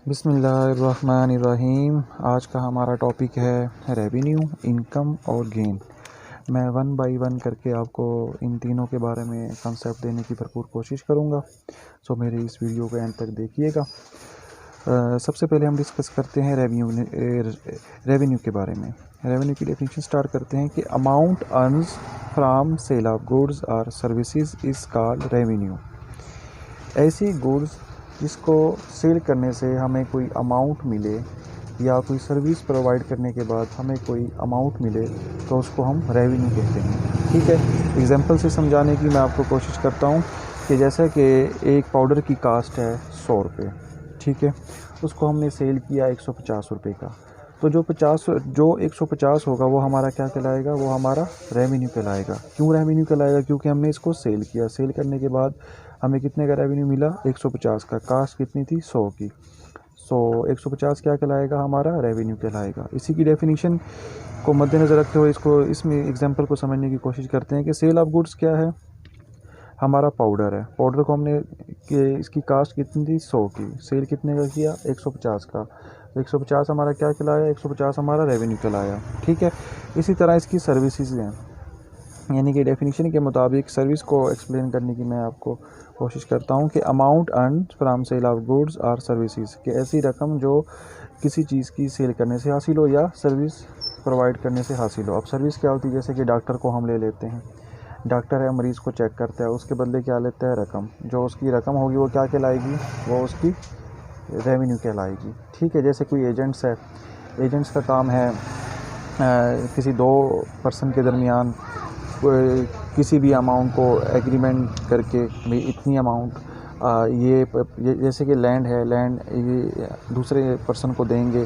बिस्मिल्लाहिर्रहमानिर्रहीम। आज का हमारा टॉपिक है रेवेन्यू, इनकम और गेन। मैं वन बाय वन करके आपको इन तीनों के बारे में कंसेप्ट देने की भरपूर कोशिश करूँगा। सो मेरे इस वीडियो को एंड तक देखिएगा। सबसे पहले हम डिस्कस करते हैं रेवेन्यू के बारे में। रेवेन्यू की डेफिनेशन स्टार्ट करते हैं कि amount earns from sale of goods और सर्विसेज इज़ कॉल्ड रेवेन्यू। ऐसी गुड्स जिसको सेल करने से हमें कोई अमाउंट मिले या कोई सर्विस प्रोवाइड करने के बाद हमें कोई अमाउंट मिले तो उसको हम रेवेन्यू कहते हैं। ठीक है, एग्जांपल से समझाने की मैं आपको कोशिश करता हूँ कि जैसा कि एक पाउडर की कास्ट है 100 रुपये, ठीक है, उसको हमने सेल किया 150 रुपये का, तो जो 150 होगा वो हमारा क्या कहलाएगा, वो हमारा रेवेन्यू कहलाएगा। क्यों रेवेन्यू कहलाएगा? क्योंकि हमने इसको सेल किया, सेल करने के बाद हमें कितने का रेवेन्यू मिला, 150 का। कास्ट कितनी थी, 100 की। 150 क्या कहलाएगा, हमारा रेवेन्यू कहलाएगा। इसी की डेफिनेशन को मद्देनज़र रखते हुए इसमें एग्जांपल को समझने की कोशिश करते हैं कि सेल ऑफ गुड्स क्या है, हमारा पाउडर है। पाउडर को हमने इसकी कास्ट कितनी थी, 100 की, सेल कितने का किया, 150 का। 150 हमारा क्या कहलाया, 150 हमारा रेवेन्यू कहलाया। ठीक है, इसी तरह इसकी सर्विसेज हैं, यानी कि डेफिनेशन के मुताबिक सर्विस को एक्सप्लेन करने की मैं आपको कोशिश करता हूं कि amount earn from sale of goods और सर्विसेज, कि ऐसी रकम जो किसी चीज़ की सेल करने से हासिल हो या सर्विस प्रोवाइड करने से हासिल हो। अब सर्विस क्या होती है, जैसे कि डॉक्टर को हम ले लेते हैं, डॉक्टर है, मरीज़ को चेक करता है, उसके बदले क्या लेता है, रकम। जो उसकी रकम होगी वो क्या कहलाएगी, वो उसकी रेवेन्यू कहलाएगी। ठीक है, जैसे कोई एजेंट्स है, एजेंट्स का काम है किसी दो पर्सन के दरमियान किसी भी अमाउंट को एग्रीमेंट करके, भाई इतनी अमाउंट ये जैसे कि लैंड है, लैंड ये दूसरे पर्सन को देंगे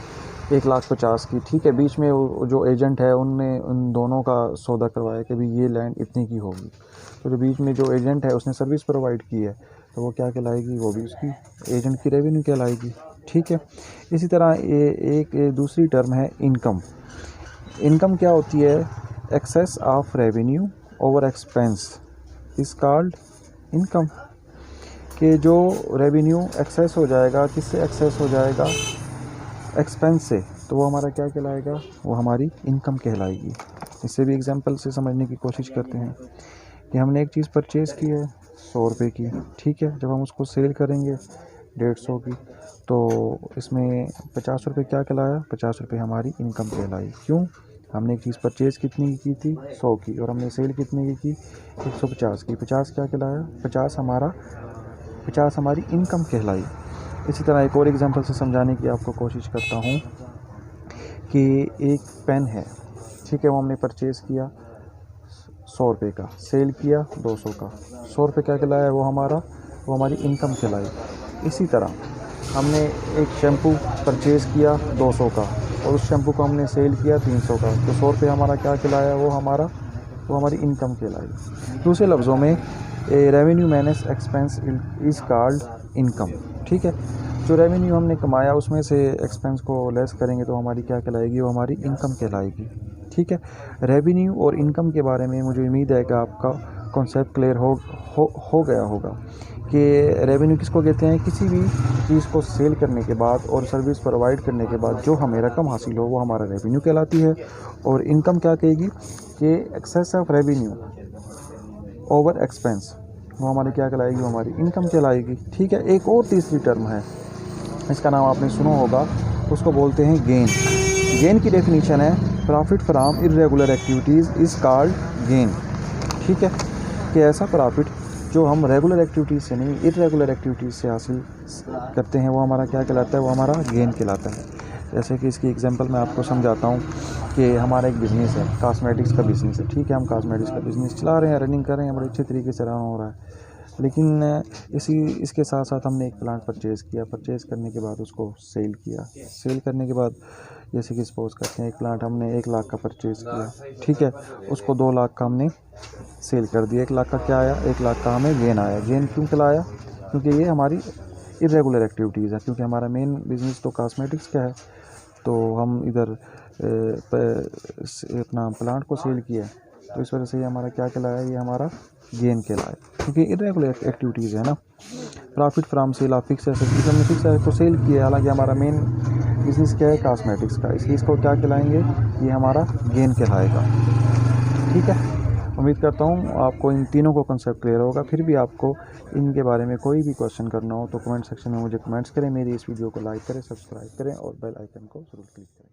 1,50,000 की। ठीक है, बीच में जो एजेंट है उनने उन दोनों का सौदा करवाया कि भाई ये लैंड इतने की होगी। तो जो बीच में जो एजेंट है उसने सर्विस प्रोवाइड की है, तो वो क्या कहलाएगी, वो भी उसकी एजेंट की रेवेन्यू कहलाएगी। ठीक है, इसी तरह एक दूसरी टर्म है इनकम। इनकम क्या होती है, excess of revenue over expense is called income. कि जो रेवेन्यू एक्सेस हो जाएगा, किससे एक्सेस हो जाएगा, एक्सपेंस से, तो वो हमारा क्या कहलाएगा, वो हमारी इनकम कहलाएगी। इससे भी एग्जांपल से समझने की कोशिश करते हैं कि हमने एक चीज़ परचेज़ की है 100 रुपये की। ठीक है, जब हम उसको सेल करेंगे 150 की, तो इसमें 50 रुपये क्या कहलाया, 50 रुपये हमारी इनकम कहलाई। क्यों, हमने एक चीज़ परचेज़ कितनी की थी, 100 की, और हमने सेल कितने की 150 की। 50 क्या कहलाया, 50 हमारी इनकम कहलाई। इसी तरह एक और एग्जांपल से समझाने की आपको कोशिश करता हूँ कि एक पेन है, ठीक है, वो हमने परचेज़ किया 100 रुपये का, सेल किया 200 का। 100 रुपये क्या कहलाया, वो हमारी इनकम कहलाई। इसी तरह हमने एक शैम्पू परचेज़ किया 200 का, और उस शैम्पू को हमने सेल किया 300 का, तो 100 रुपये हमारा क्या कहलाया, वो हमारी इनकम कहलाई। दूसरे लफ्ज़ों में revenue minus expense is called income. ठीक है, जो रेवेन्यू हमने कमाया उसमें से एक्सपेंस को लेस करेंगे तो हमारी क्या कहलाएगी, वो हमारी इनकम कहलाएगी। ठीक है, रेवेन्यू और इनकम के बारे में मुझे उम्मीद है कि आपका कॉन्सेप्ट क्लियर हो गया होगा कि रेवेन्यू किसको कहते हैं, किसी भी चीज़ को सेल करने के बाद और सर्विस प्रोवाइड करने के बाद जो हमें रकम हासिल हो वो हमारा रेवेन्यू कहलाती है। और इनकम क्या कहेगी कि excess of revenue over expense, वो हमारी क्या कहलाएगी, वो हमारी इनकम कहलाएगी। ठीक है, एक और तीसरी टर्म है, इसका नाम आपने सुना होगा, उसको बोलते हैं गेन। गेन की डेफिनेशन है profit from irregular activities is called gain. ठीक है, कि ऐसा प्रॉफिट जो हम रेगुलर एक्टिविटीज़ से नहीं, इर्रेगुलर एक्टिविटीज़ से हासिल करते हैं, वो हमारा क्या कहलाता है, वो हमारा गेन कहलाता है। जैसे कि इसकी एग्जांपल मैं आपको समझाता हूँ कि हमारा एक बिज़नेस है, कॉस्मेटिक्स का बिज़नेस है। ठीक है, हम कॉस्मेटिक्स का बिज़नेस चला रहे हैं, रनिंग कर रहे हैं, बड़े अच्छे तरीके से रन हो रहा है। लेकिन इसके साथ साथ हमने एक प्लांट परचेज़ किया, परचेज़ करने के बाद उसको सेल किया। सेल करने के बाद जैसे कि सपोज़ करते हैं एक प्लांट हमने 1 लाख का परचेज़ किया, ठीक है, उसको 2 लाख का हमने सेल कर दिया। 1 लाख का क्या आया, 1 लाख का हमें गेन आया। गेन क्यों कहलाया, क्योंकि ये हमारी इर्रेगुलर एक्टिविटीज़ है, क्योंकि हमारा मेन बिज़नेस तो कॉस्मेटिक्स का है, तो हम इधर अपना प्लांट को सेल किया, तो इस वजह से ये हमारा क्या कहलाया, ये हमारा गेन कहलाया, क्योंकि इर्रेगुलर एक्टिविटीज़ है ना। Profit from sale of fix asset, जब हमने फिक्स एसेट को सेल किया, हालांकि हमारा मेन बिजनेस क्या है कॉस्मेटिक्स का, इसलिए इसको क्या कहलाएंगे, ये हमारा गेन कहलाएगा। ठीक है, उम्मीद करता हूँ आपको इन तीनों को कंसेप्ट क्लियर होगा। फिर भी आपको इनके बारे में कोई भी क्वेश्चन करना हो तो कमेंट सेक्शन में मुझे कमेंट्स करें। मेरी इस वीडियो को लाइक करें, सब्सक्राइब करें और बेल आइकन को जरूर क्लिक करें।